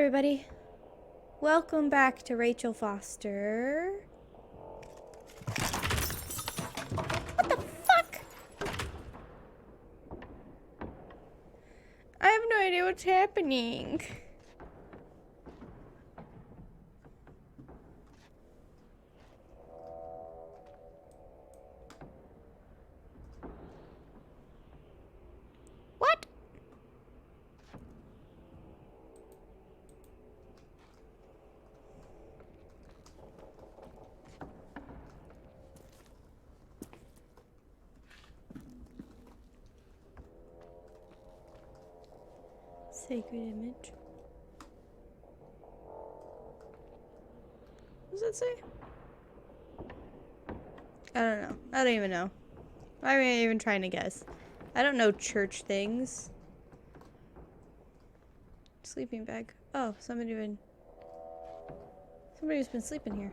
everybody. Welcome back to Rachel Foster. What the fuck? I have no idea what's happening. What? Sacred image. What does that say? I don't know. I don't even know. Why am I even trying to guess? I don't know church things. Sleeping bag. Oh, somebody's been sleeping here.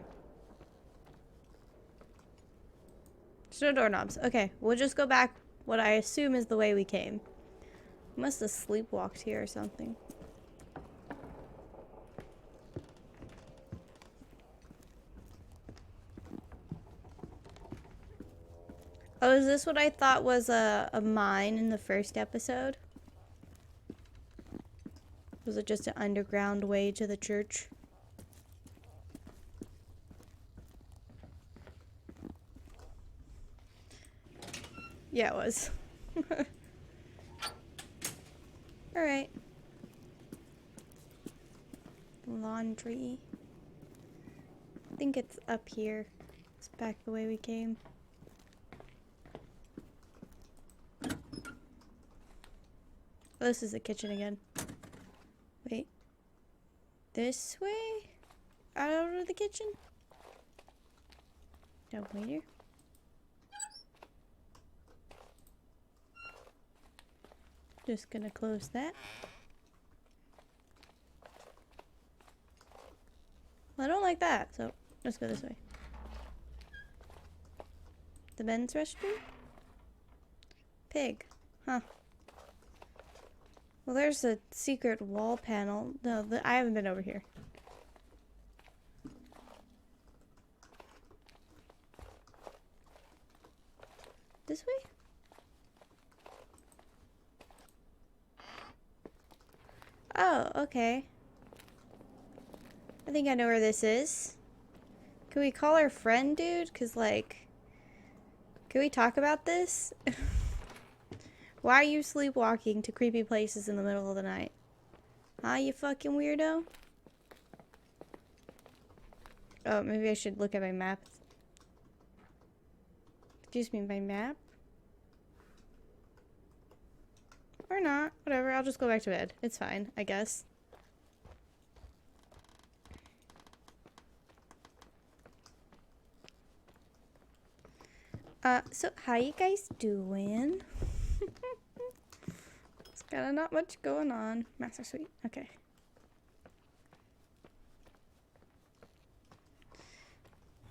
There's no doorknobs. Okay, we'll just go back what I assume is the way we came. We must have sleepwalked here or something. Oh, is this what I thought was a mine in the first episode? Was it just an underground way to the church? Yeah, it was. Alright. Laundry. I think it's up here. It's back the way we came. Oh, this is the kitchen again. Wait. This way? Out of the kitchen? No, wait here. Just gonna close that. Well, I don't like that, so let's go this way. The men's restroom? Pig. Huh. Well, there's a secret wall panel. No, I haven't been over here. This way? Oh, okay. I think I know where this is. Can we call our friend, dude? Cause like, can we talk about this? Why are you sleepwalking to creepy places in the middle of the night? Huh, you fucking weirdo? Oh, maybe I should look at my map. Excuse me, my map? Or not. Whatever, I'll just go back to bed. It's fine, I guess. So how you guys doing? It's kinda not much going on. Master Suite, okay.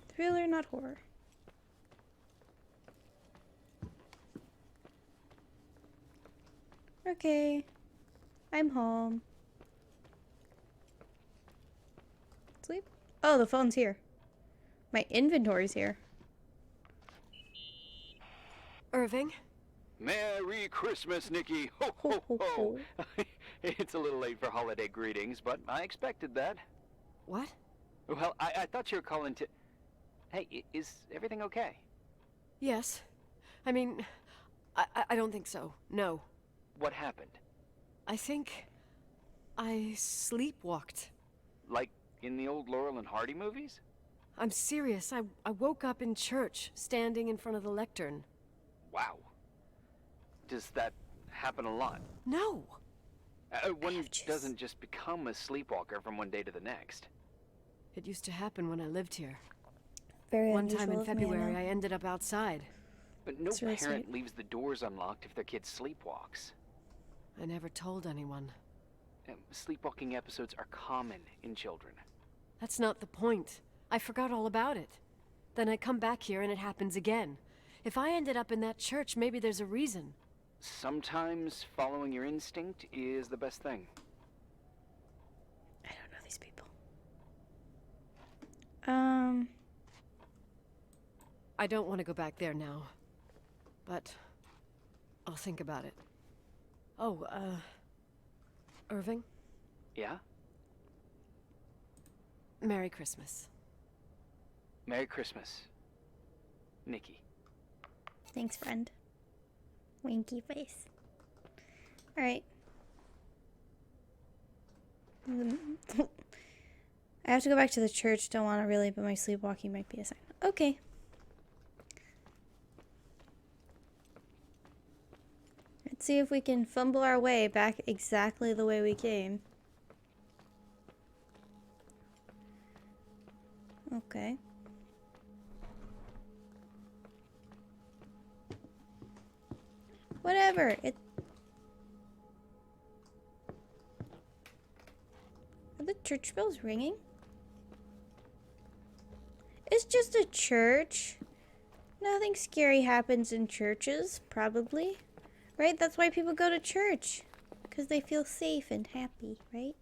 Thriller, not horror. Okay. I'm home. Sleep? Oh, the phone's here. My inventory's here. Irving? Merry Christmas, Nikki! Ho, ho, ho! It's a little late for holiday greetings, but I expected that. What? Well, I thought you were calling to... Hey, is everything okay? Yes. I mean, I don't think so. No. What happened? I think I sleepwalked. Like in the old Laurel and Hardy movies? I'm serious. I woke up in church, standing in front of the lectern. Wow. Does that happen a lot? No. One doesn't just become a sleepwalker from one day to the next. It used to happen when I lived here. Very One time unusual in of me, February, know. I ended up outside. But no That's really parent sweet. leaves the doors unlocked if their kid sleepwalks. I never told anyone. Sleepwalking episodes are common in children. That's not the point. I forgot all about it. Then I come back here and it happens again. If I ended up in that church, maybe there's a reason. Sometimes following your instinct is the best thing. I don't I don't want to go back there now. But I'll think about it. Oh, Irving? Yeah? Merry Christmas. Merry Christmas, Nikki. Thanks, friend. Winky face. Alright. I have to go back to the church. Don't want to really, but my sleepwalking might be a sign. Okay. Let's see if we can fumble our way back exactly the way we came. Okay. Whatever. Are the church bells ringing? It's just a church. Nothing scary happens in churches, probably. Right? That's why people go to church. Because they feel safe and happy, right?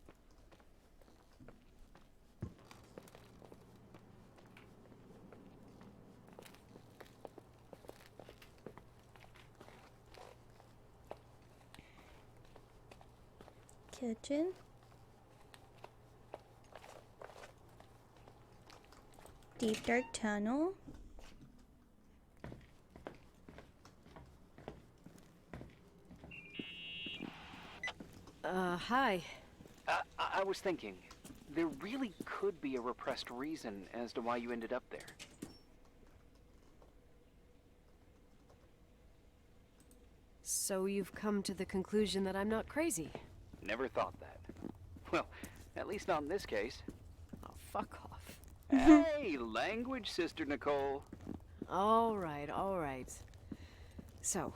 Kitchen. Deep dark tunnel. Hi. I was thinking, there really could be a repressed reason as to why you ended up there. So you've come to the conclusion that I'm not crazy? Never thought that. Well, at least not in this case. Oh, fuck off. Hey, language, Sister Nicole. All right, all right. So,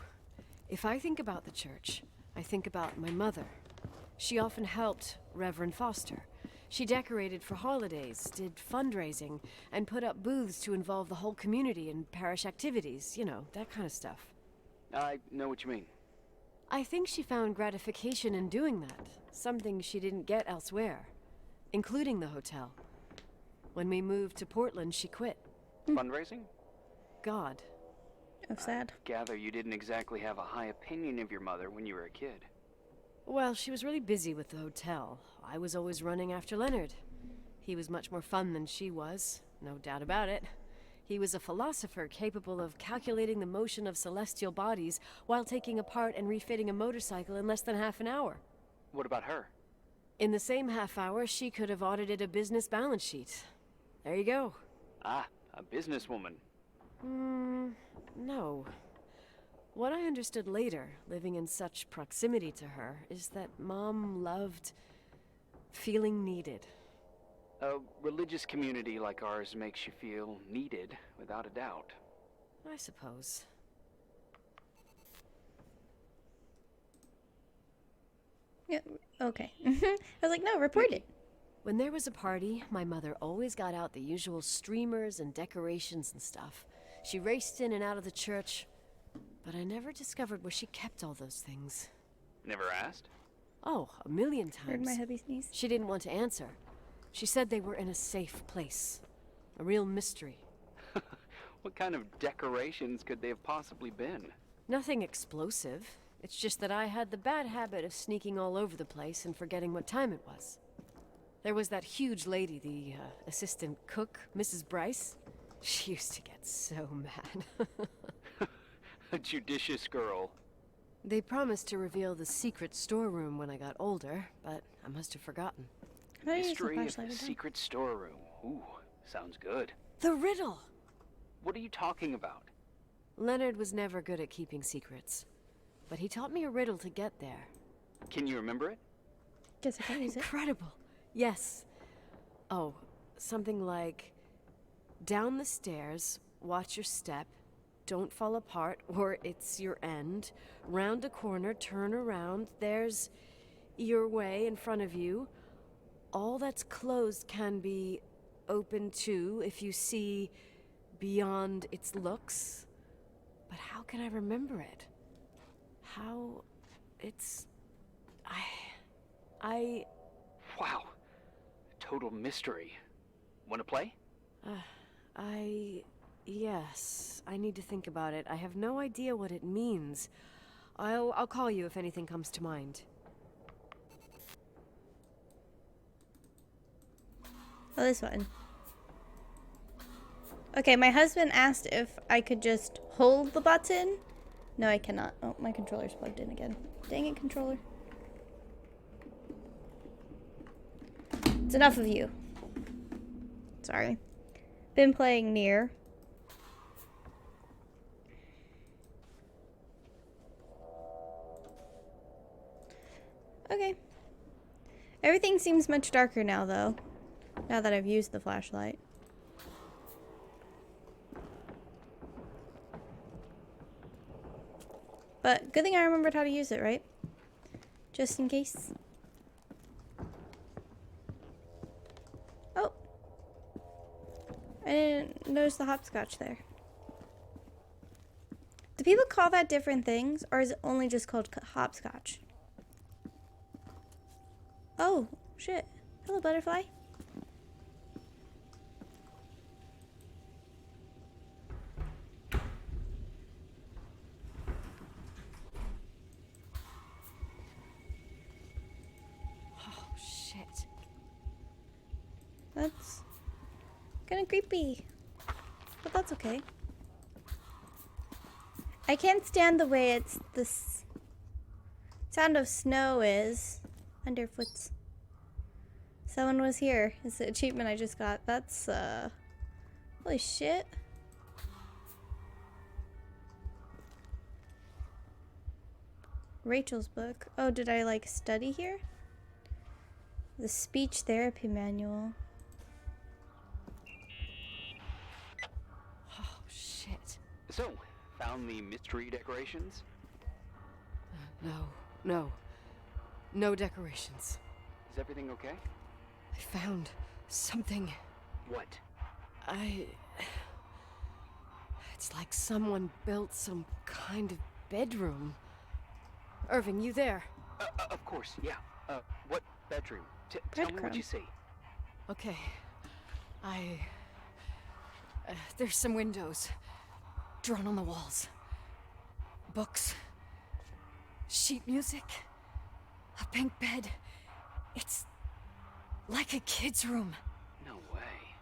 if I think about the church, I think about my mother. She often helped Reverend Foster. She decorated for holidays, did fundraising, and put up booths to involve the whole community in parish activities, you know, that kind of stuff. I know what you mean. I think she found gratification in doing that, something she didn't get elsewhere, including the hotel. When we moved to Portland, she quit. Fundraising? God. Oh, sad. Gather you didn't exactly have a high opinion of your mother when you were a kid. Well, she was really busy with the hotel. I was always running after Leonard. He was much more fun than she was, no doubt about it. He was a philosopher capable of calculating the motion of celestial bodies while taking apart and refitting a motorcycle in less than half an hour. What about her? In the same half hour, she could have audited a business balance sheet. There you go. Ah, a businesswoman. No. What I understood later, living in such proximity to her, is that Mom loved feeling needed. A religious community like ours makes you feel needed, without a doubt. I suppose. Yeah, okay. I was like, no, report it. When there was a party, my mother always got out the usual streamers and decorations and stuff. She raced in and out of the church, but I never discovered where she kept all those things. Never asked? Oh, a million Heard times. my hubby sneeze. She didn't want to answer. She said they were in a safe place. A real mystery. What kind of decorations could they have possibly been? Nothing explosive. It's just that I had the bad habit of sneaking all over the place and forgetting what time it was. There was that huge lady, the assistant cook, Mrs. Bryce. She used to get so mad. A judicious girl. They promised to reveal the secret storeroom when I got older, but I must have forgotten. How do I use the Mystery of flashlight the again? secret storeroom. Ooh, sounds good. The riddle! What are you talking about? Leonard was never good at keeping secrets, but he taught me a riddle to get there. Can you remember it? Guess I can't use it. Incredible! Yes. Oh, something like, down the stairs, watch your step, don't fall apart or it's your end, round a corner, turn around, there's your way in front of you. All that's closed can be open too if you see beyond its looks. But how can I remember it? How... it's... I... Wow. Total mystery. Want to play? Yes, I need to think about it. I have no idea what it means. I'll call you if anything comes to mind. Oh, this one. Okay, my husband asked if I could just hold the button. No, I cannot. Oh, my controller's plugged in again. Dang it, controller. It's enough of you. Sorry. Been playing Nier. Okay. Everything seems much darker now, though. Now that I've used the flashlight. But good thing I remembered how to use it, right? Just in case. Oh. I didn't notice the hopscotch there. Do people call that different things, or is it only just called hopscotch? Oh, shit. Hello, butterfly. Oh, shit. That's kind of creepy. But that's okay. I can't stand the way it's this sound of snow is underfoot. Someone was here. It's the achievement I just got. That's holy shit. Rachel's book. Oh, did I like study here? The speech therapy manual. Oh, shit. So, found the mystery decorations? No decorations. Is everything okay? I found something. What? It's like someone built some kind of bedroom. Irving, you there? Of course, yeah. What bedroom? Tell me what you see. Okay. There's some windows drawn on the walls. Books. Sheet music. A pink bed. It's like a kid's room. No way.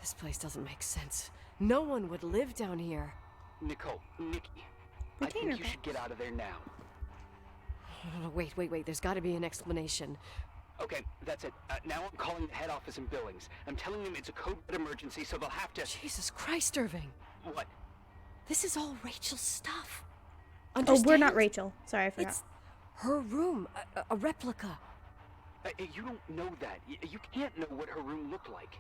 This place doesn't make sense. No one would live down here. Nikki. I Retainer think you should get out of there now. Oh, wait. There's got to be an explanation. Okay, that's it. Now I'm calling the head office in Billings. I'm telling them it's a code red emergency, so they'll have to... Jesus Christ, Irving. What? This is all Rachel's stuff. Oh, we're not Rachel. Sorry, I forgot. It's her room, a replica. You don't know that. You can't know what her room looked like.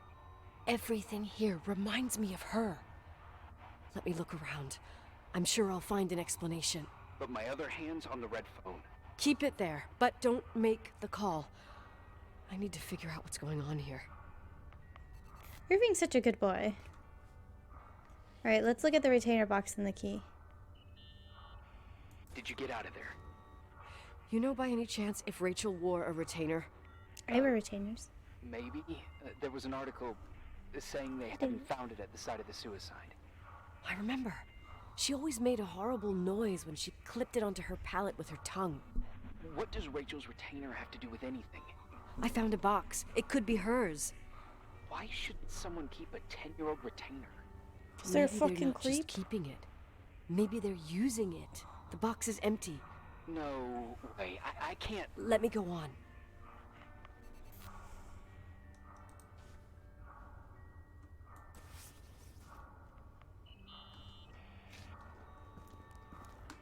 Everything here reminds me of her. Let me look around. I'm sure I'll find an explanation. But my other hand's on the red phone. Keep it there, but don't make the call. I need to figure out what's going on here. You're being such a good boy. Alright, let's look at the retainer box and the key. Did you get out of there? You know by any chance if Rachel wore a retainer? I wear retainers. Maybe. There was an article saying they hadn't found it at the site of the suicide. I remember. She always made a horrible noise when she clipped it onto her palate with her tongue. What does Rachel's retainer have to do with anything? I found a box. It could be hers. Why should someone keep a 10-year-old retainer? Is there a Maybe fucking they're not creep? just keeping it. Maybe they're using it. The box is empty. No way. I can't... Let me go on.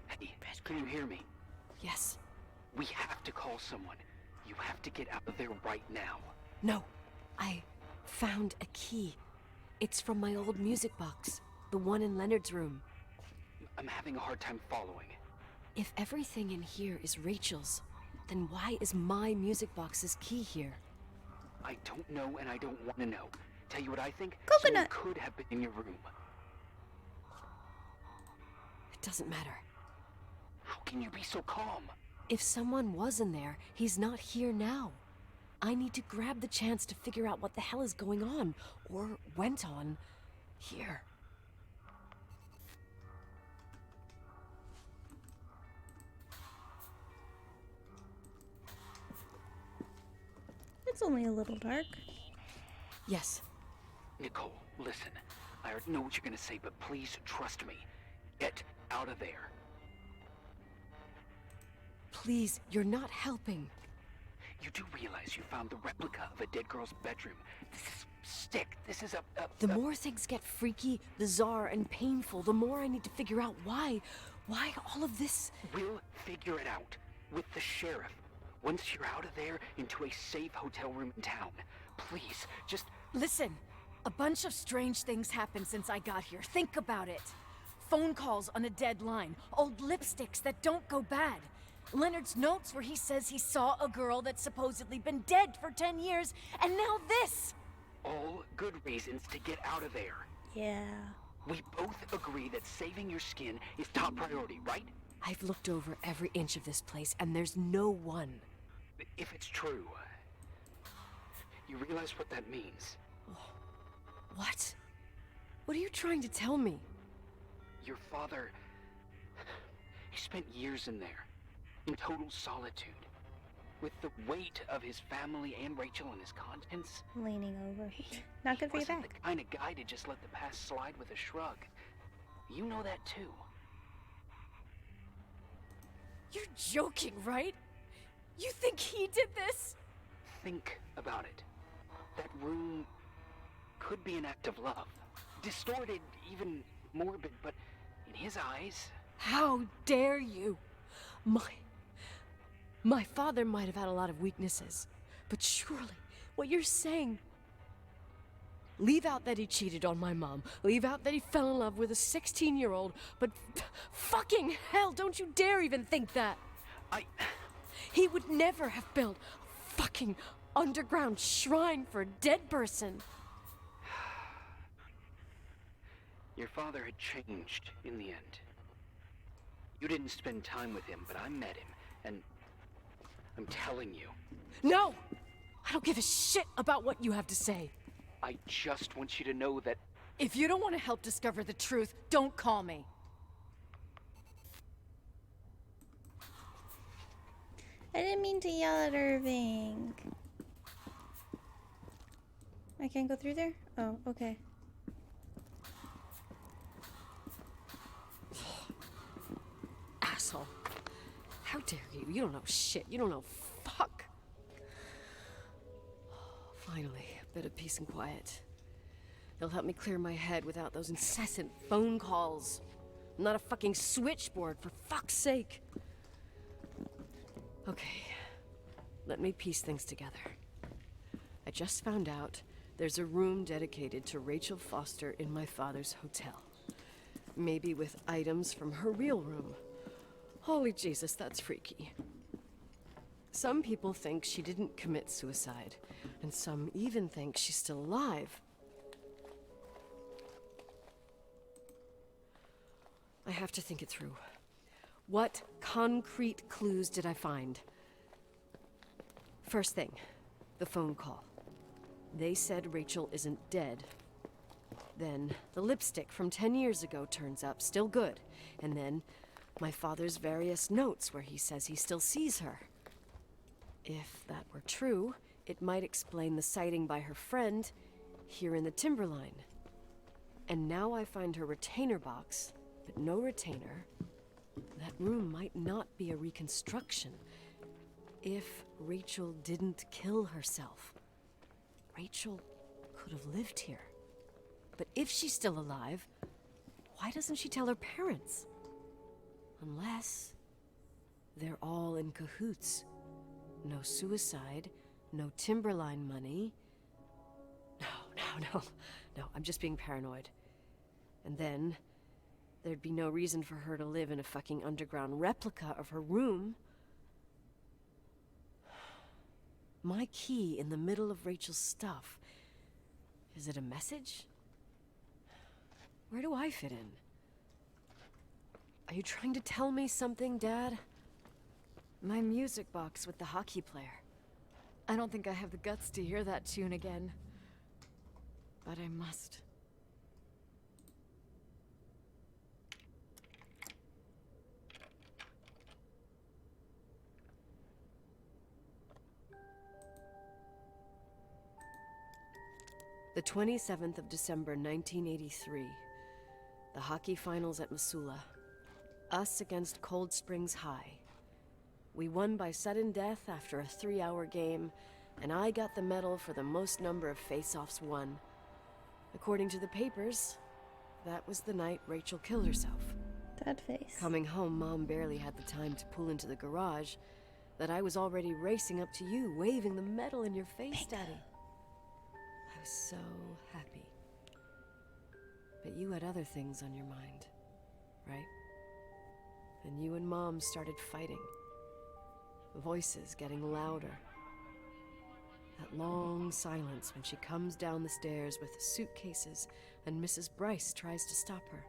Hey, can you hear me? Yes. We have to call someone. You have to get out of there right now. No. I found a key. It's from my old music box. The one in Leonard's room. I'm having a hard time following. If everything in here is Rachel's, then why is my music box's key here? I don't know and I don't want to know. Tell you what I think? Coconut. Someone could have been in your room. It doesn't matter. How can you be so calm? If someone was in there, he's not here now. I need to grab the chance to figure out what the hell is going on, or went on, here. It's only a little dark. Yes. Nicole, listen. I already know what you're gonna say, but please trust me. Get out of there. Please, you're not helping. You do realize you found the replica of a dead girl's bedroom. This is sick. This is The more things get freaky, bizarre, and painful, the more I need to figure out why all of this. We'll figure it out. With the sheriff. Once you're out of there, into a safe hotel room in town. Please, just... Listen, a bunch of strange things happened since I got here. Think about it. Phone calls on a dead line, old lipsticks that don't go bad. Leonard's notes where he says he saw a girl that's supposedly been dead for 10 years, and now this! All good reasons to get out of there. Yeah. We both agree that saving your skin is top priority, right? I've looked over every inch of this place, and there's no one. If it's true, you realize what that means. What? What are you trying to tell me? Your father... he spent years in there, in total solitude. With the weight of his family and Rachel on his conscience. Leaning over. Not good for your He wasn't back. the kind of guy to just let the past slide with a shrug. You know that too. You're joking, right? You think he did this? Think about it. That room could be an act of love. Distorted, even morbid, but in his eyes... How dare you? My father might have had a lot of weaknesses, but surely what you're saying... Leave out that he cheated on my mom. Leave out that he fell in love with a 16-year-old, but fucking hell, don't you dare even think that. He would never have built a fucking underground shrine for a dead person. Your father had changed in the end. You didn't spend time with him, but I met him, and I'm telling you. No! I don't give a shit about what you have to say. I just want you to know that... If you don't want to help discover the truth, don't call me. I didn't mean to yell at Irving. I can't go through there? Oh, okay. Asshole. How dare you? You don't know shit. You don't know fuck. Finally, a bit of peace and quiet. They'll help me clear my head without those incessant phone calls. I'm not a fucking switchboard, for fuck's sake. Okay, let me piece things together. I just found out there's a room dedicated to Rachel Foster in my father's hotel. Maybe with items from her real room. Holy Jesus, that's freaky. Some people think she didn't commit suicide, and some even think she's still alive. I have to think it through. What concrete clues did I find? First thing, the phone call. They said Rachel isn't dead. Then the lipstick from 10 years ago turns up, still good. And then my father's various notes where he says he still sees her. If that were true, it might explain the sighting by her friend here in the Timberline. And now I find her retainer box, but no retainer. That room might not be a reconstruction. If Rachel didn't kill herself, Rachel could have lived here. But if she's still alive, why doesn't she tell her parents? Unless they're all in cahoots. No suicide, no Timberline money. No, I'm just being paranoid. And then there'd be no reason for her to live in a fucking underground replica of her room. My key in the middle of Rachel's stuff. Is it a message? Where do I fit in? Are you trying to tell me something, Dad? My music box with the hockey player. I don't think I have the guts to hear that tune again. But I must. The 27th of December, 1983. The hockey finals at Missoula. Us against Cold Springs High. We won by sudden death after a 3-hour game, and I got the medal for the most number of face-offs won. According to the papers, that was the night Rachel killed herself. That face. Coming home, Mom barely had the time to pull into the garage that I was already racing up to you, waving the medal in your face, Daddy. I was so happy. But you had other things on your mind, right? And you and Mom started fighting. Voices getting louder. That long silence when she comes down the stairs with suitcases and Mrs. Bryce tries to stop her.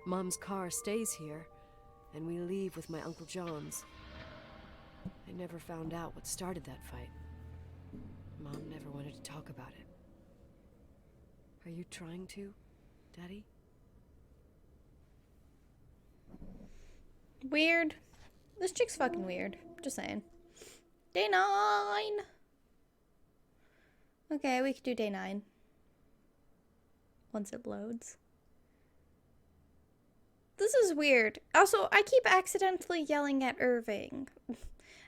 Mom's car stays here, and we leave with my Uncle John's. I never found out what started that fight. Mom never wanted to talk about it. Are you trying to, Daddy? Weird. This chick's fucking weird. Just saying. Day 9! Okay, we could do day 9. Once it loads. This is weird. Also, I keep accidentally yelling at Irving.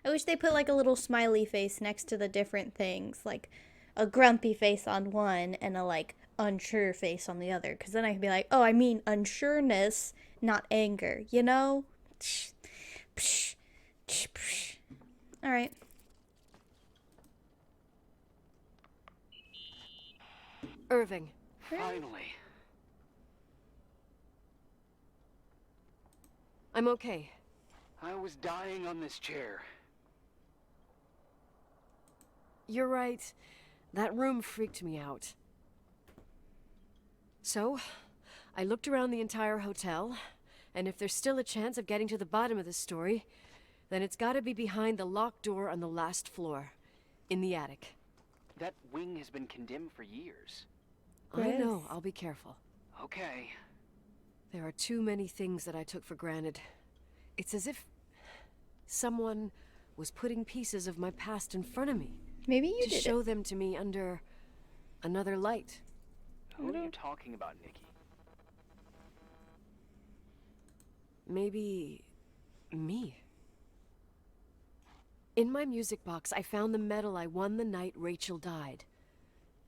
I wish they put like a little smiley face next to the different things. Like a grumpy face on one and a like unsure face on the other. Because then I can be like, oh, I mean unsureness, not anger. You know? Alright. Irving. Finally. I'm okay. I was dying on this chair. You're right. That room freaked me out. So, I looked around the entire hotel, and if there's still a chance of getting to the bottom of this story, then it's gotta be behind the locked door on the last floor, in the attic. That wing has been condemned for years. I know, I'll be careful. Okay. There are too many things that I took for granted. It's as if someone was putting pieces of my past in front of me. Maybe you to did show them to me under another light. Who are you talking about, Nikki? Maybe me. In my music box, I found the medal I won the night Rachel died.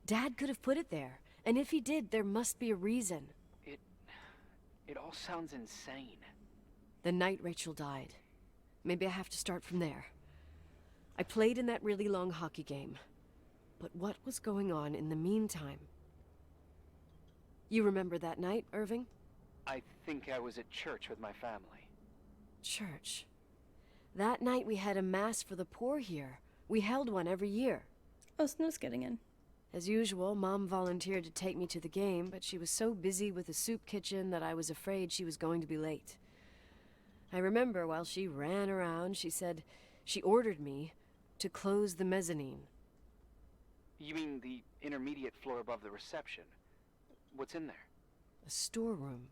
Dad could have put it there, and if he did, there must be a reason. It all sounds insane. The night Rachel died. Maybe I have to start from there. I played in that really long hockey game. But what was going on in the meantime? You remember that night, Irving? I think I was at church with my family. Church. That night we had a mass for the poor here. We held one every year. Oh, Snoo's getting in. As usual, Mom volunteered to take me to the game, but she was so busy with the soup kitchen that I was afraid she was going to be late. I remember while she ran around, she said she ordered me to close the mezzanine. You mean the intermediate floor above the reception? What's in there? A storeroom.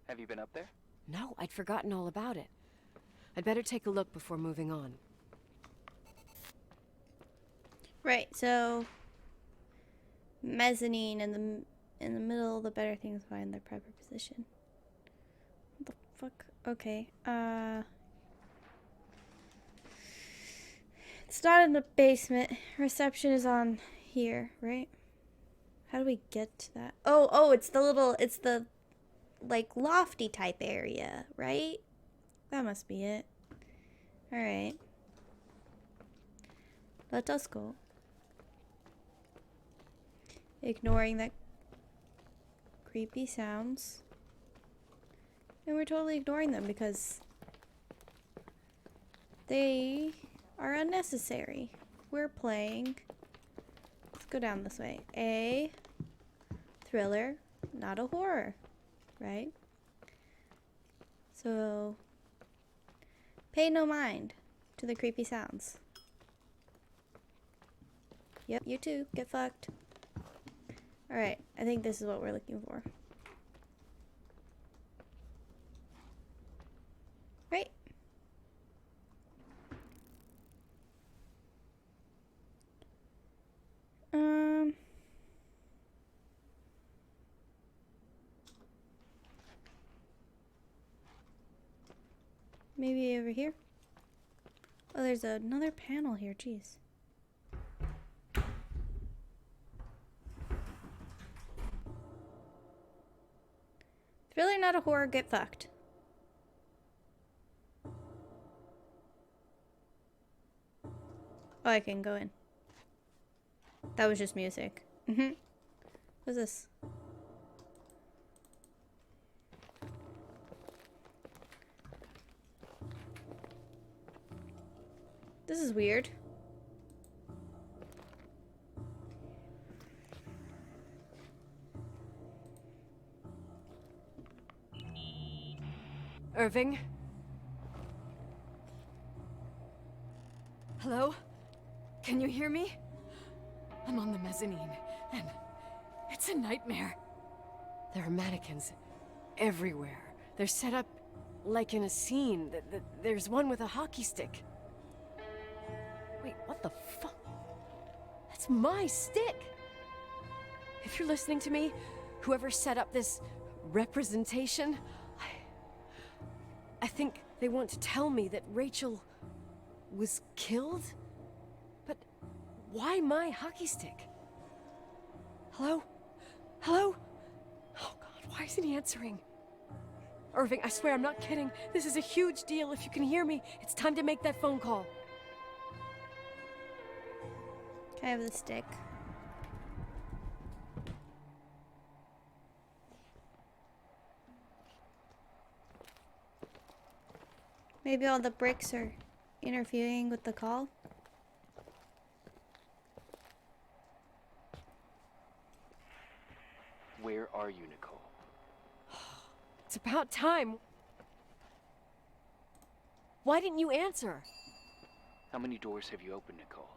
Have you been up there? No, I'd forgotten all about it. I'd better take a look before moving on. Right, so mezzanine in the middle, the better things find their proper position. What the fuck? Okay. It's not in the basement. Reception is on here, right? How do we get to that? Oh, it's the like lofty type area, right? That must be it. All right. Let us go. Ignoring that creepy sounds. And we're totally ignoring them because they are unnecessary. We're playing. Let's go down this way. A thriller, not a horror, right? So pay no mind to the creepy sounds. Yep, you too. Get fucked. Alright, I think this is what we're looking for. Right? Maybe over here? Oh, there's another panel here. Jeez. Thriller, not a horror. Get fucked. Oh, I can go in. That was just music. What's this? This is weird. Irving? Hello? Can you hear me? I'm on the mezzanine, and it's a nightmare. There are mannequins everywhere. They're set up like in a scene. There's one with a hockey stick. Wait, what the fuck? That's my stick! If you're listening to me, whoever set up this representation, I think they want to tell me that Rachel was killed? But why my hockey stick? Hello? Hello? Oh God, why isn't he answering? Irving, I swear I'm not kidding. This is a huge deal. If you can hear me, it's time to make that phone call. I have the stick. Maybe all the bricks are interfering with the call. Where are you, Nicole? It's about time. Why didn't you answer? How many doors have you opened, Nicole?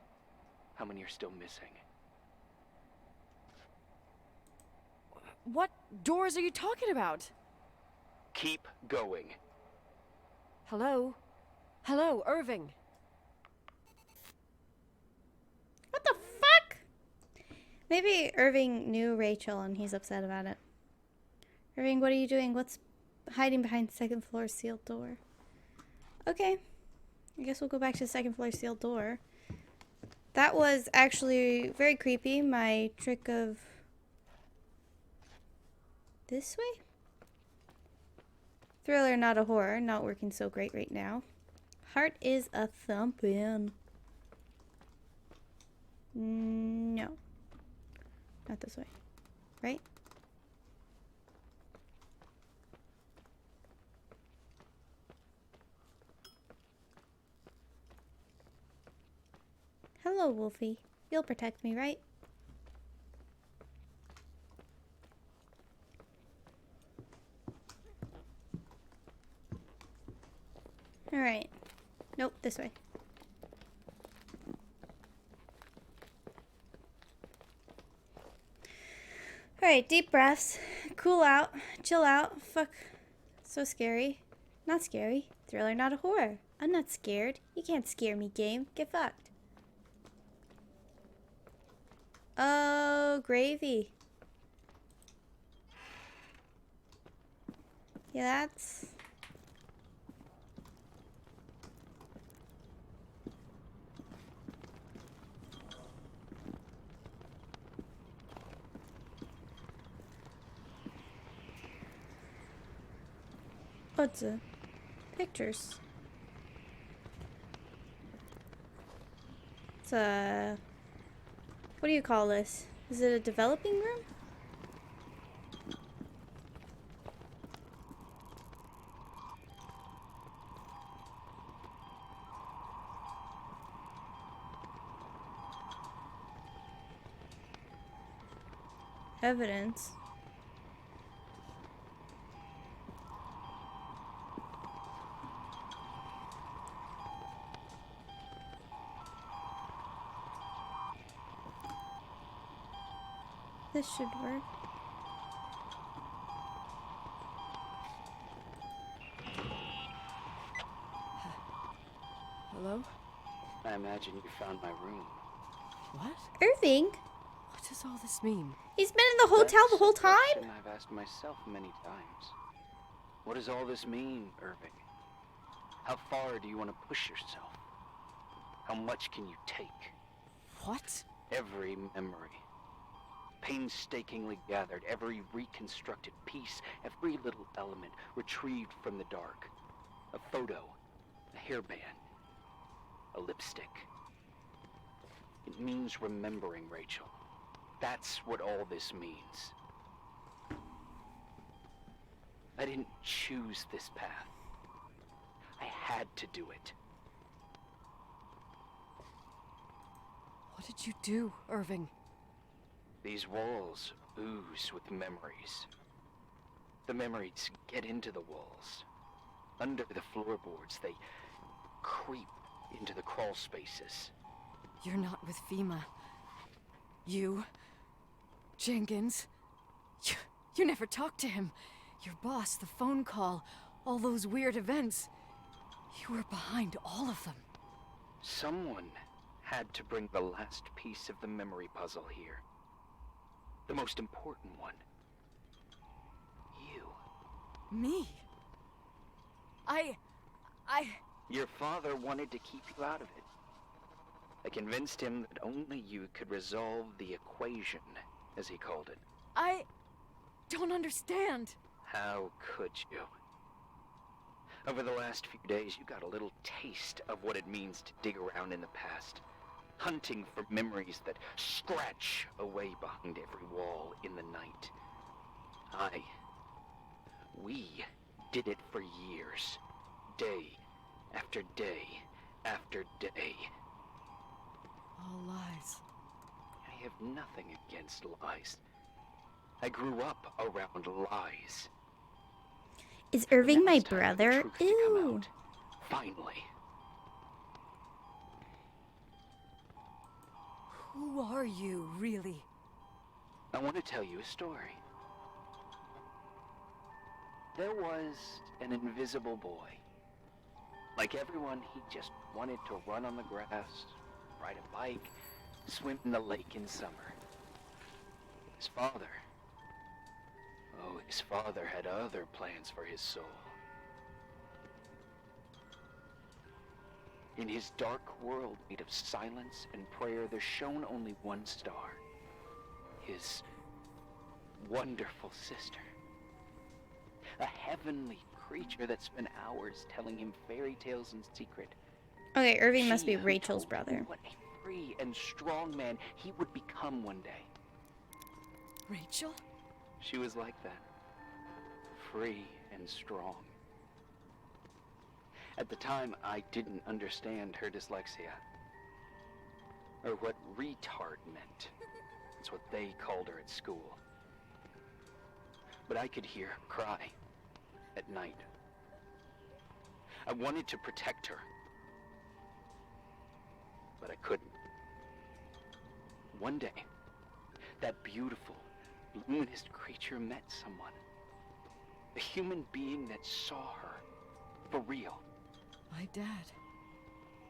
How many are still missing? What doors are you talking about? Keep going. Hello? Hello, Irving. What the fuck? Maybe Irving knew Rachel and he's upset about it. Irving, what are you doing? What's hiding behind the second floor sealed door? Okay. I guess we'll go back to the second floor sealed door. That was actually very creepy. My trick of... this way? Thriller, not a horror. Not working so great right now. Heart is a thumping. No. Not this way. Right? Hello, Wolfie. You'll protect me, right? Alright. Nope, this way. Alright, deep breaths. Cool out. Chill out. Fuck. So scary. Not scary. Thriller, not a horror. I'm not scared. You can't scare me, game. Get fucked. Oh, gravy. Yeah, that's... what's the pictures? It's a... what do you call this? Is it a developing room? Evidence. This should work. Hello? I imagine you found my room. What? Irving? What does all this mean? He's been in the hotel the That's whole a question time? I've asked myself many times. What does all this mean, Irving? How far do you want to push yourself? How much can you take? What? Every memory, painstakingly gathered, every reconstructed piece, every little element retrieved from the dark. A photo, a hairband, a lipstick. It means remembering, Rachel. That's what all this means. I didn't choose this path. I had to do it. What did you do, Irving? These walls ooze with memories. The memories get into the walls. Under the floorboards, they creep into the crawl spaces. You're not with FEMA. You... Jenkins... You never talked to him. Your boss, the phone call, all those weird events. You were behind all of them. Someone had to bring the last piece of the memory puzzle here. The most important one. You. Me? Your father wanted to keep you out of it. I convinced him that only you could resolve the equation, as he called it. I don't understand. How could you? Over the last few days, you got a little taste of what it means to dig around in the past, hunting for memories that scratch away behind every wall in the night. We did it for years, day after day after day. All lies. I have nothing against lies. I grew up around lies. Is Irving Now my it's time for the brother? truth to come Ew. out. Finally. Who are you, really? I want to tell you a story. There was an invisible boy. Like everyone, he just wanted to run on the grass, ride a bike, swim in the lake in summer. His father... Oh, his father had other plans for his soul. In his dark world made of silence and prayer, there shone only one star. His wonderful sister. A heavenly creature that spent hours telling him fairy tales in secret. Okay, Irving must She be who Rachel's told brother. him what a free and strong man he would become one day. Rachel? She was like that. Free and strong. At the time, I didn't understand her dyslexia. Or what retard meant. That's what they called her at school. But I could hear her cry at night. I wanted to protect her. But I couldn't. One day, that beautiful, luminous creature met someone. A human being that saw her for real. My dad.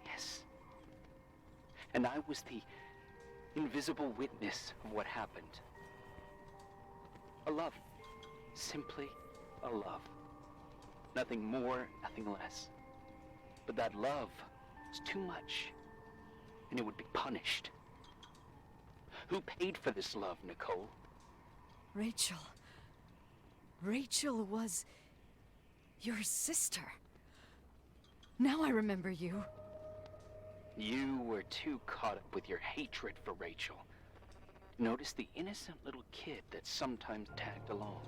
Yes. And I was the invisible witness of what happened. A love. Simply a love. Nothing more, nothing less. But that love was too much, and it would be punished. Who paid for this love, Nicole? Rachel. Rachel was your sister. Now I remember you. You were too caught up with your hatred for Rachel. Notice the innocent little kid that sometimes tagged along.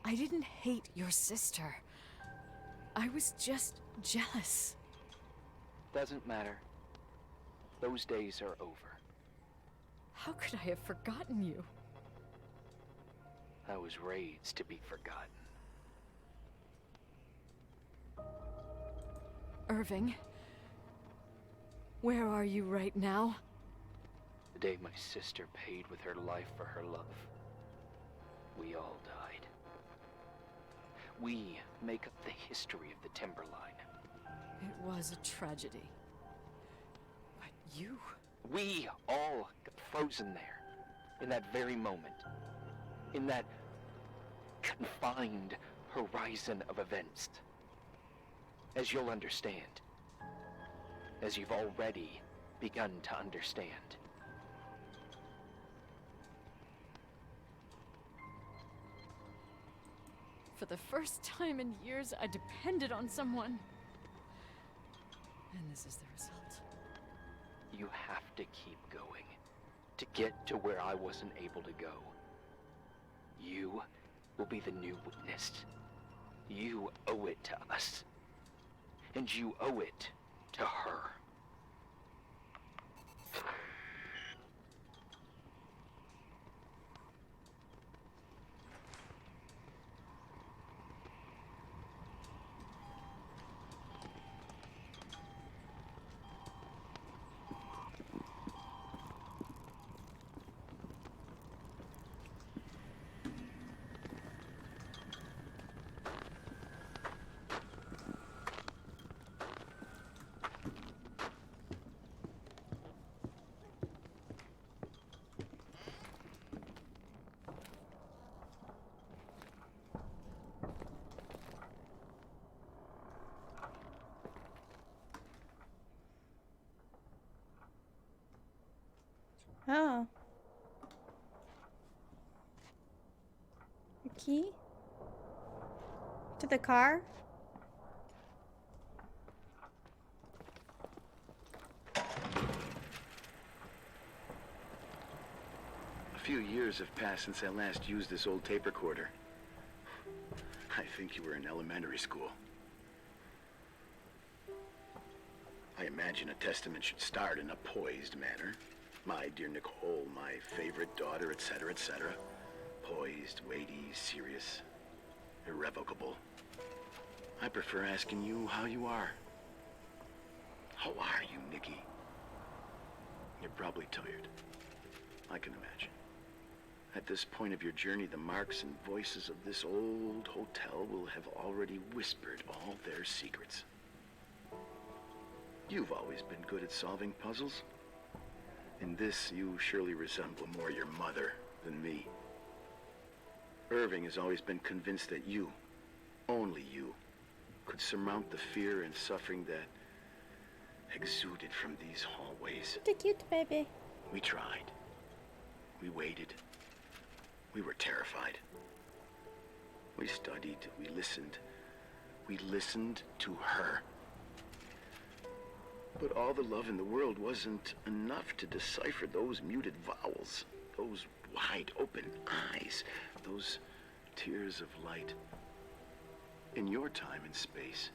I didn't hate your sister. I was just jealous. Doesn't matter. Those days are over. How could I have forgotten you? I was raised to be forgotten. Irving, Where are you right now? The day my sister paid with her life for her love. We all died. We make up the history of the Timberline. It was a tragedy. But you... We all got frozen there, in that very moment. In that confined horizon of events. As you'll understand. As you've already begun to understand. For the first time in years, I depended on someone. And this is the result. You have to keep going. To get to where I wasn't able to go. You will be the new witness. You owe it to us. And you owe it to her. Oh. A key? To the car? A few years have passed since I last used this old tape recorder. I think you were in elementary school. I imagine a testament should start in a poised manner. My dear Nicole, my favorite daughter, etc., etc. Poised, weighty, serious, irrevocable. I prefer asking you how you are. How are you, Nikki? You're probably tired. I can imagine. At this point of your journey, the marks and voices of this old hotel will have already whispered all their secrets. You've always been good at solving puzzles. In this, you surely resemble more your mother than me. Irving has always been convinced that you, only you, could surmount the fear and suffering that exuded from these hallways. What a cute baby. We tried. We waited. We were terrified. We studied. We listened. We listened to her. But all the love in the world wasn't enough to decipher those muted vowels, those wide open eyes, those tears of light. In your time and space,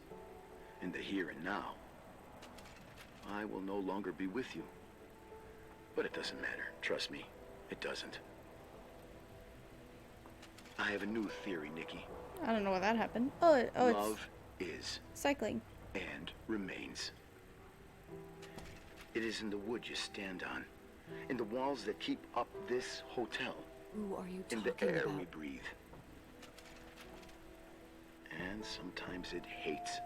in the here and now, I will no longer be with you. But it doesn't matter. Trust me, it doesn't. I have a new theory, Nikki. I don't know why that happened. Oh, Love is it's cycling. and remains. It is in the wood you stand on, in the walls that keep up this hotel, Who are you in talking the air about? we breathe. And sometimes it hates.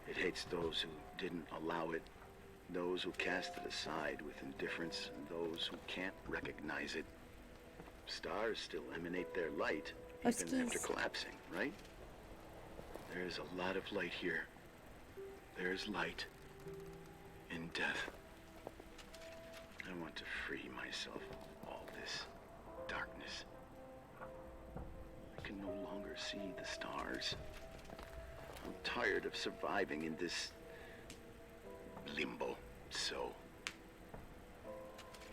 It hates those who didn't allow it, those who cast it aside with indifference, and those who can't recognize it. Stars still emanate their light, Oh, even after skis. collapsing, right? There's a lot of light here. There's light in death. I want to free myself of all this darkness. I can no longer see the stars. I'm tired of surviving in this limbo. So,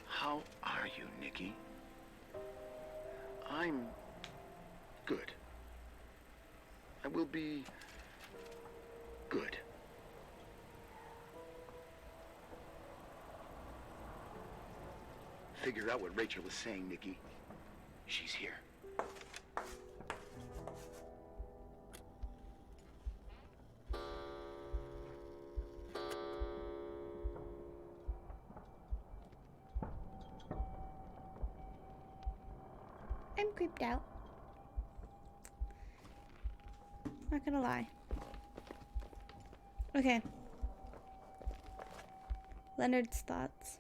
how are you, Nikki? I'm good. I will be good. Figure out what Rachel was saying, Nikki. She's here. creeped out. Not gonna lie. Okay. Leonard's thoughts.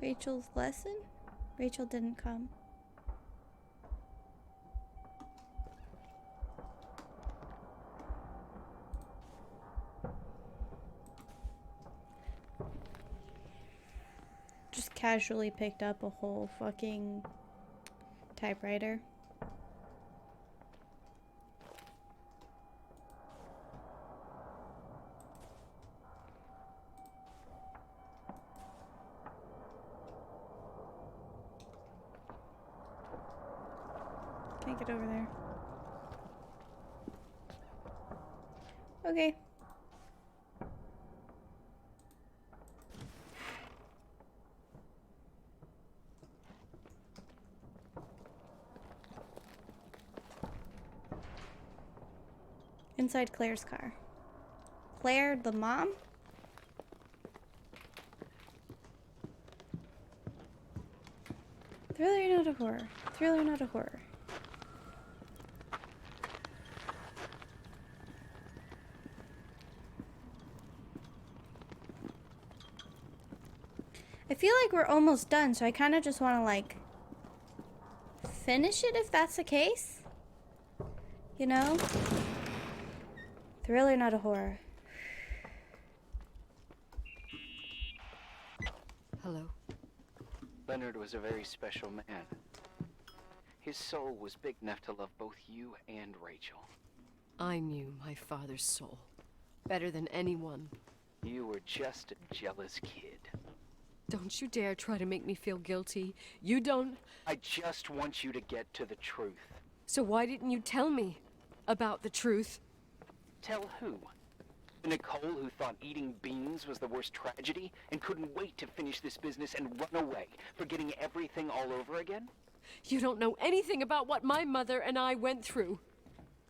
Rachel's lesson? Rachel didn't come. Just casually picked up a whole fucking typewriter. Can't get over there. Okay. Inside Claire's car. Claire, the mom? Thriller, not a horror. Thriller, not a horror. I feel like we're almost done, so I kind of just want to, like, finish it if that's the case. You know? Thriller, not a horror. Hello. Leonard was a very special man. His soul was big enough to love both you and Rachel. I knew my father's soul better than anyone. You were just a jealous kid. Don't you dare try to make me feel guilty. You don't... I just want you to get to the truth. So why didn't you tell me about the truth? Tell who? Nicole, who thought eating beans was the worst tragedy and couldn't wait to finish this business and run away, forgetting everything all over again? You don't know anything about what my mother and I went through.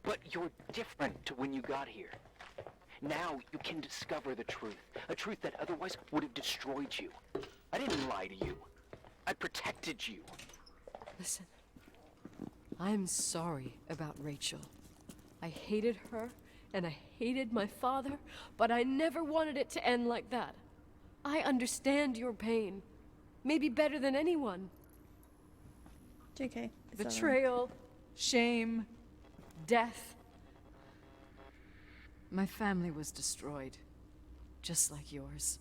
But you're different to when you got here. Now you can discover the truth, a truth that otherwise would have destroyed you. I didn't lie to you. I protected you. Listen, I'm sorry about Rachel. I hated her, and I hated my father, but I never wanted it to end like that. I understand your pain. Maybe better than anyone. JK. Betrayal, shame, death. My family was destroyed, just like yours.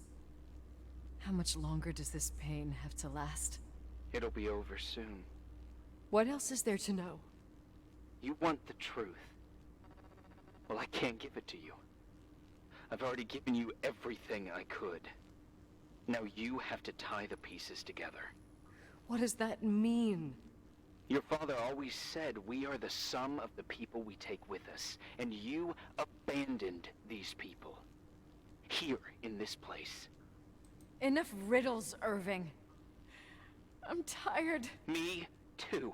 How much longer does this pain have to last? It'll be over soon. What else is there to know? You want the truth. Well, I can't give it to you. I've already given you everything I could. Now you have to tie the pieces together. What does that mean? Your father always said we are the sum of the people we take with us, and you abandoned these people. Here, in this place. Enough riddles, Irving. I'm tired. Me, too.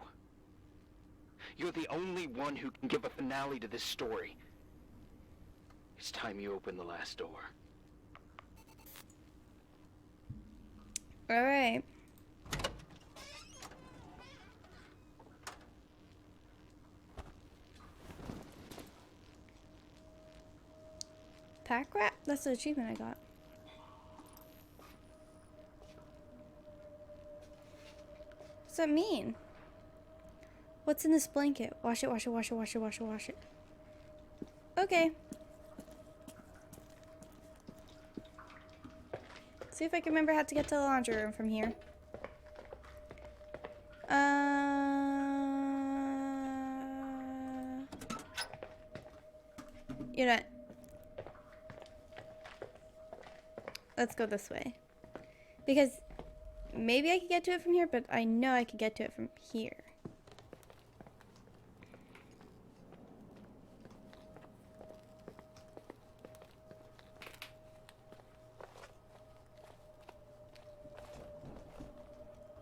You're the only one who can give a finale to this story. It's time you open the last door. All right. Pack rat? That's the achievement I got. What's that mean? What's in this blanket? Wash it, wash it, wash it, wash it, wash it, wash it. Okay. See if I can remember how to get to the laundry room from here. You know what? Let's go this way. Because maybe I could get to it from here, but I know I could get to it from here.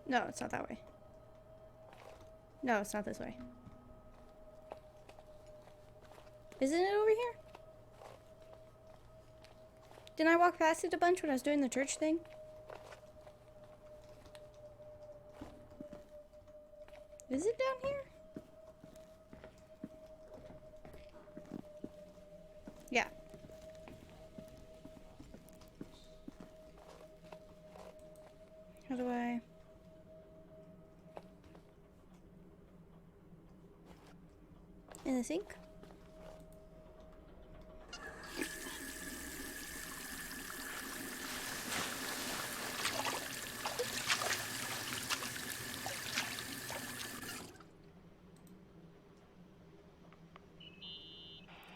No, it's not that way. No, it's not this way. Isn't it over here? Didn't I walk past it a bunch when I was doing the church thing? Is it down here? Yeah. How do I... In the sink?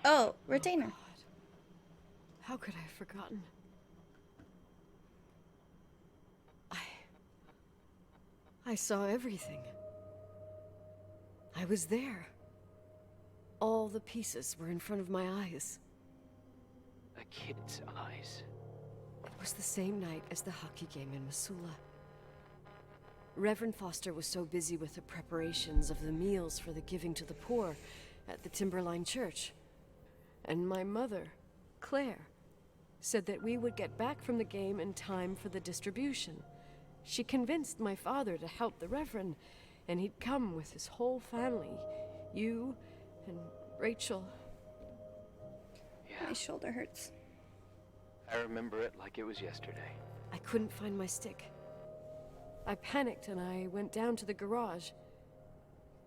Oh, retainer. God. How could I have forgotten? I saw everything. I was there. All the pieces were in front of my eyes. A kid's eyes. It was the same night as the hockey game in Missoula. Reverend Foster was so busy with the preparations of the meals for the giving to the poor at the Timberline Church. And my mother, Claire, said that we would get back from the game in time for the distribution. She convinced my father to help the Reverend, and he'd come with his whole family. You and Rachel. Yeah, My shoulder hurts. I remember it like it was yesterday. I couldn't find my stick. I panicked and I went down to the garage.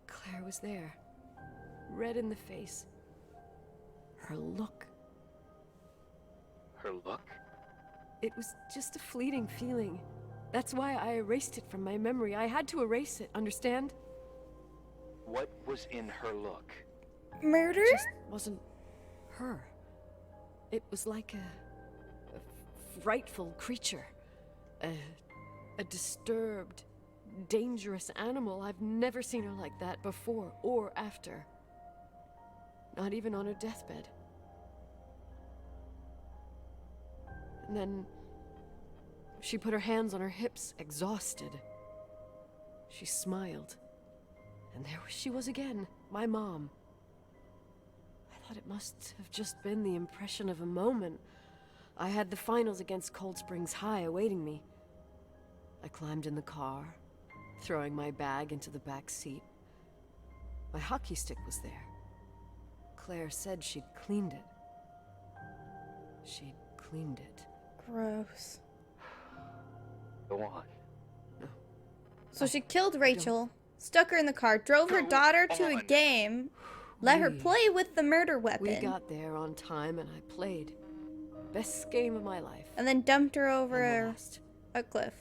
Claire was there, red in the face. Her look. Her look? It was just a fleeting feeling. That's why I erased it from my memory. I had to erase it, understand? What was in her look? Murder? It just wasn't her. It was like a frightful creature. A disturbed, dangerous animal. I've never seen her like that before or after. Not even on her deathbed. And then she put her hands on her hips, exhausted. She smiled. And there she was again, my mom. I thought it must have just been the impression of a moment. I had the finals against Cold Springs High awaiting me. I climbed in the car, throwing my bag into the back seat. My hockey stick was there. Claire said she'd cleaned it. She'd cleaned it. Gross. Go on. So she killed Rachel, stuck her in the car, drove her Go daughter to a on. game, let her We- play with the murder We weapon, got there on time and I played. Best game of my life. and then dumped her And over the last. a cliff.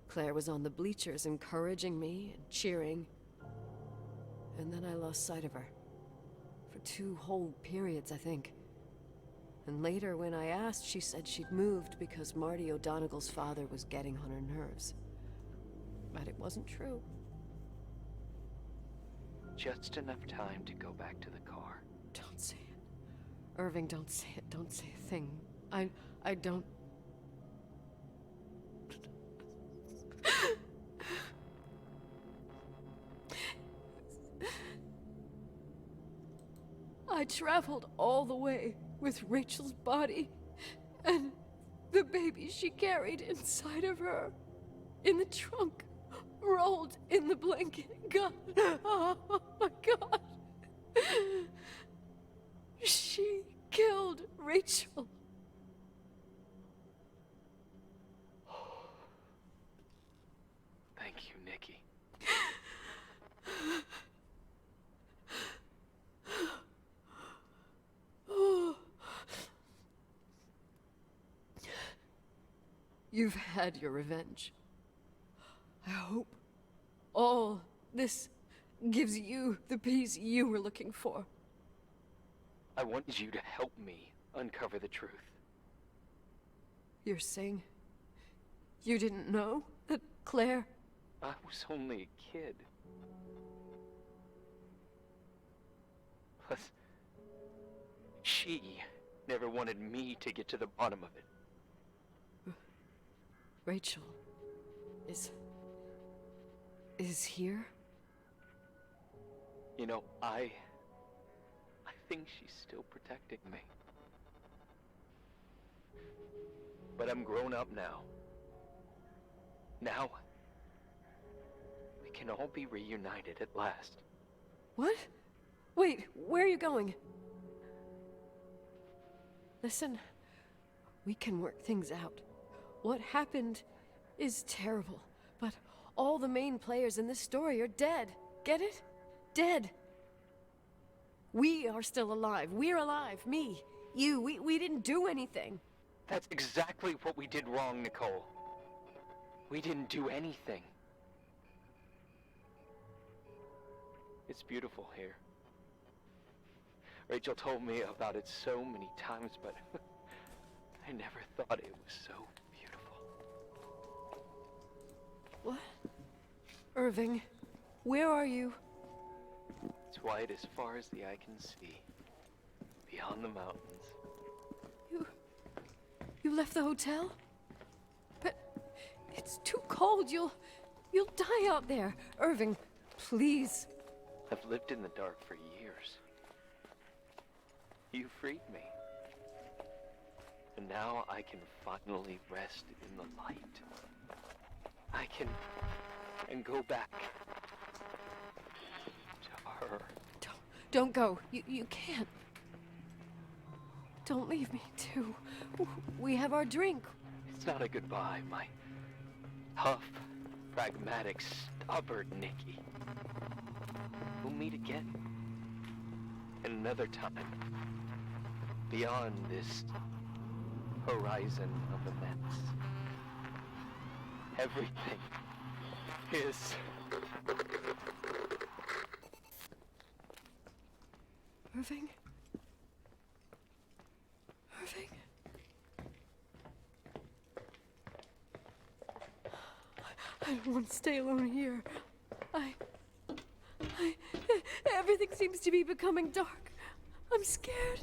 Claire was on the bleachers encouraging me and cheering. And then I lost sight of her. For 2 whole periods, I think. And later, when I asked, she said she'd moved because Marty O'Donegal's father was getting on her nerves. But it wasn't true. Just enough time to go back to the car. Don't say it. Irving, don't say it. Don't say a thing. I don't... I traveled all the way with Rachel's body and the baby she carried inside of her in the trunk, rolled in the blanket. God, oh my God. She killed Rachel. Thank you, Nikki. You've had your revenge. I hope all this gives you the peace you were looking for. I wanted you to help me uncover the truth. You're saying you didn't know that Claire... I was only a kid. Plus, she never wanted me to get to the bottom of it. Rachel is here? You know, I think she's still protecting me. But I'm grown up now. Now, we can all be reunited at last. What? Wait, where are you going? Listen, we can work things out. What happened is terrible, but all the main players in this story are dead. Get it? Dead. We are still alive. We're alive. Me, you, we didn't do anything. That's exactly what we did wrong, Nicole. We didn't do anything. It's beautiful here. Rachel told me about it so many times, but I never thought it was so beautiful. What? Irving, where are you? It's white as far as the eye can see, beyond the mountains. You left the hotel? But it's too cold. You'll die out there. Irving, please. I've lived in the dark for years. You freed me. And now I can finally rest in the light. I can go back to her. Don't go. You can't. Don't leave me, too. We have our drink. It's not a goodbye, my tough, pragmatic, stubborn Nikki. We'll meet again. Another time. Beyond this horizon of events. Everything is... Irving? Irving? I don't want to stay alone here. Everything seems to be becoming dark. I'm scared.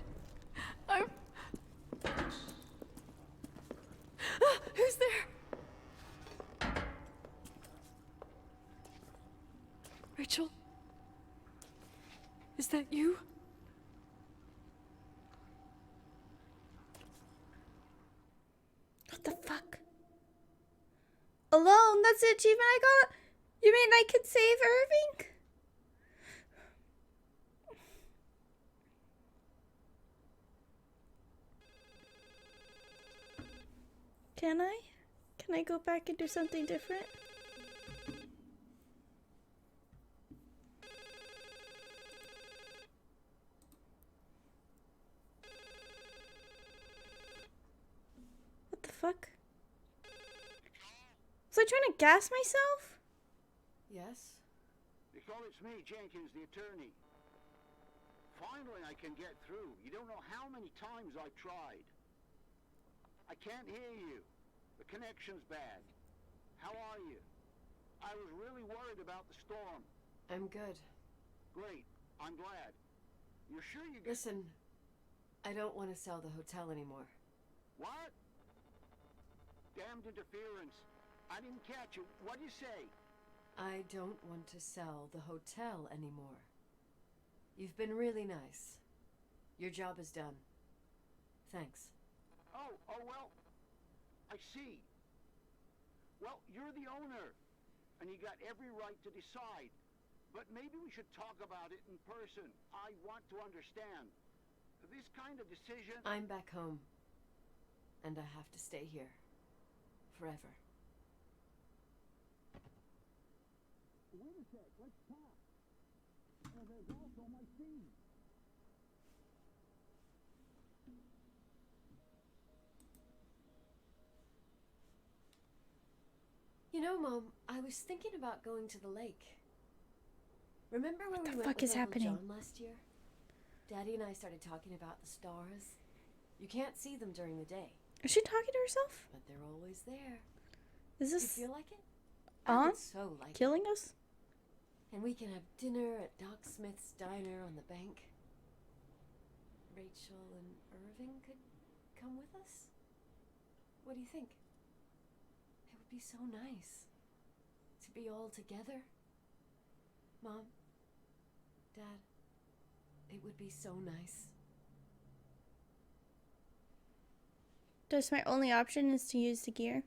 Who's there? Rachel? Is that you? What the fuck? Alone? That's the achievement I got? You mean I could save Irving? Can I? Can I go back and do something different? What the fuck? Was I trying to gas myself? Yes? Nicole, it's me, Jenkins, the attorney. Finally, I can get through. You don't know how many times I've tried. I can't hear you. The connection's bad. How are you? I was really worried about the storm. I'm good. Great. I'm glad. You're sure you get... Listen, I don't want to sell the hotel anymore. What? Damned interference. I didn't catch you. What'd you say? I don't want to sell the hotel anymore. You've been really nice. Your job is done. Thanks. Oh, well, I see. Well, you're the owner, and you got every right to decide. But maybe we should talk about it in person. I want to understand. This kind of decision... I'm back home, and I have to stay here. Forever. Wait a sec, let's talk. There's also my scene. You know, Mom, I was thinking about going to the lake. Remember when we What the went fuck with is Uncle happening? John last year? Daddy and I started talking about the stars. You can't see them during the day, Is she talking to herself? but they're always there. Is Do you this feel like it? I on? would so like it. Killing us? And we can have dinner at Doc Smith's diner on the bank. Rachel and Irving could come with us? What do you think? It would be so nice to be all together. Mom, Dad, it would be so nice. Just my only option is to use the gear.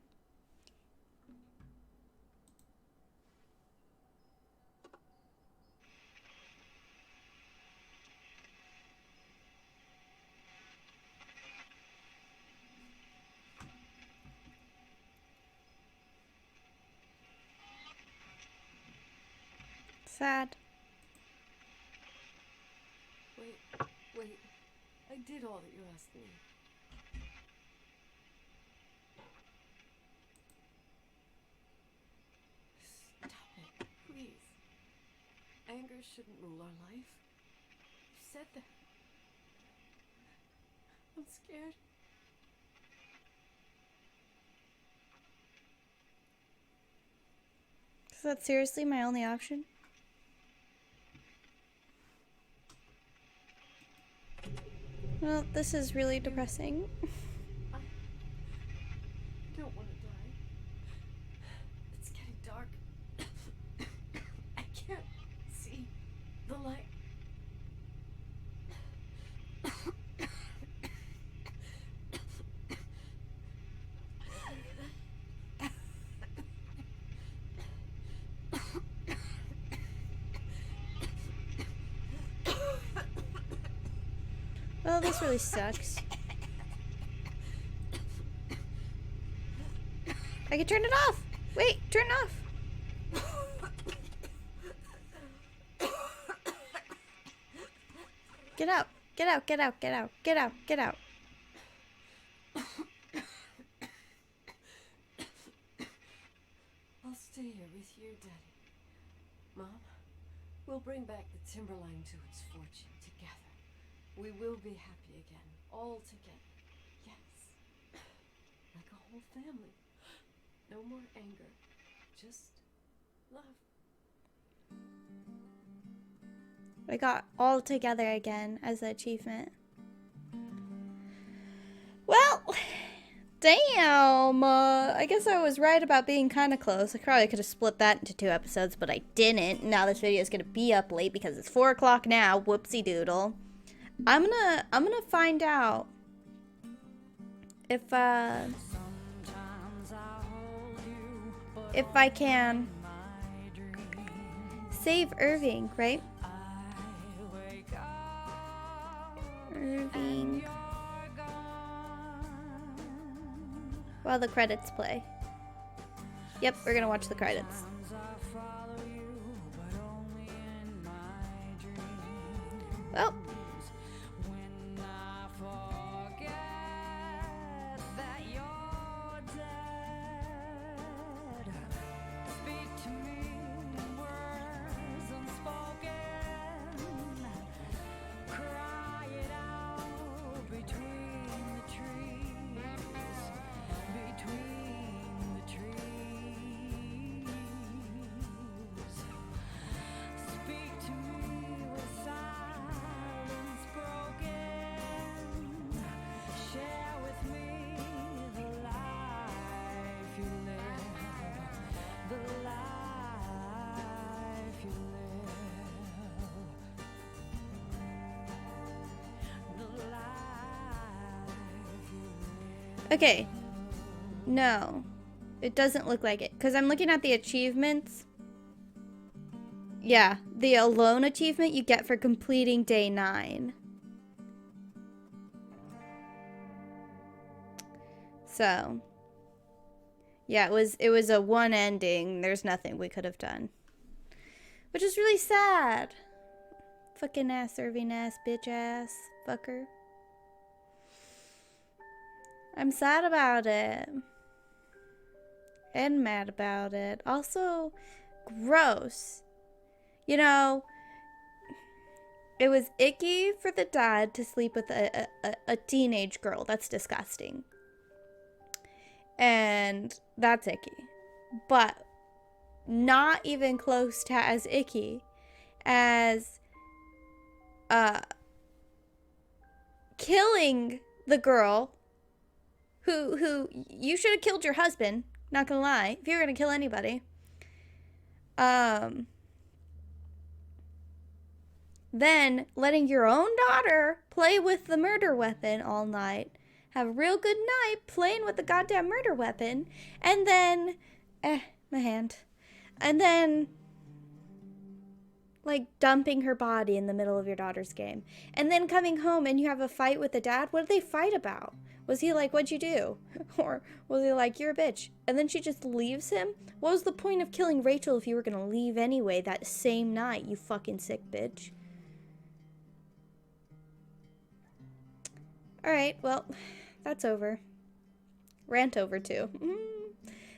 Sad. Wait. I did all that you asked me. Stop it, please. Anger shouldn't rule our life. You said that. I'm scared. Is that seriously my only option? Well, this is really depressing. I don't want to die. It's getting dark. I can't see the light. Well, this really sucks. I can turn it off. Wait, turn it off. Get out. Get out, get out, get out, get out, get out. I'll stay here with you, Daddy. Mom, we'll bring back the Timberline to its fortune together. We will be happy again, all together. Yes. Like a whole family. No more anger. Just love. I got all together again as an achievement. Well, damn. I guess I was right about being kind of close. I probably could have split that into 2 episodes, but I didn't. Now this video is gonna be up late because it's 4 o'clock now. Whoopsie doodle. I'm gonna find out if I can save Irving, right? Irving. While the credits play. Yep, we're gonna watch the credits. Well. Okay. No. It doesn't look like it. Because I'm looking at the achievements. Yeah. The alone achievement you get for completing day 9. So. Yeah, it was a one ending. There's nothing we could have done. Which is really sad. Fucking ass, serving ass, bitch ass, fucker. I'm sad about it. And mad about it. Also, gross. You know, it was icky for the dad to sleep with a teenage girl. That's disgusting. And that's icky. But not even close to as icky as killing the girl who you should have killed your husband, not gonna lie, if you're gonna kill anybody. Then letting your own daughter play with the murder weapon all night. Have a real good night playing with the goddamn murder weapon. And then, my hand. And then Like dumping her body in the middle of your daughter's game. And then coming home and you have a fight with the dad. What did they fight about? Was he like, what'd you do? Or was he like, you're a bitch? And then she just leaves him? What was the point of killing Rachel if you were going to leave anyway that same night, you fucking sick bitch? Alright, well, that's over. Rant over too.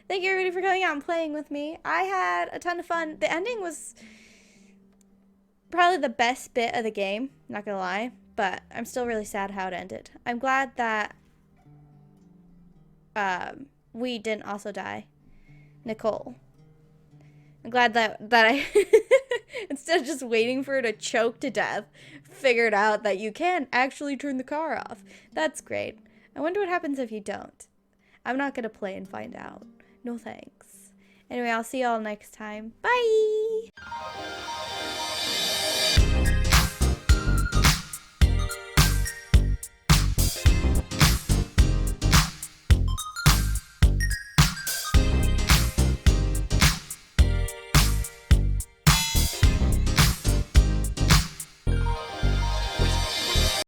Thank you everybody for coming out and playing with me. I had a ton of fun. The ending was probably the best bit of the game, not gonna lie, but I'm still really sad how it ended. I'm glad that we didn't also die. Nicole. I'm glad that I instead of just waiting for her to choke to death, figured out that you can actually turn the car off. That's great. I wonder what happens if you don't. I'm not gonna play and find out. No thanks. Anyway, I'll see y'all next time. Bye!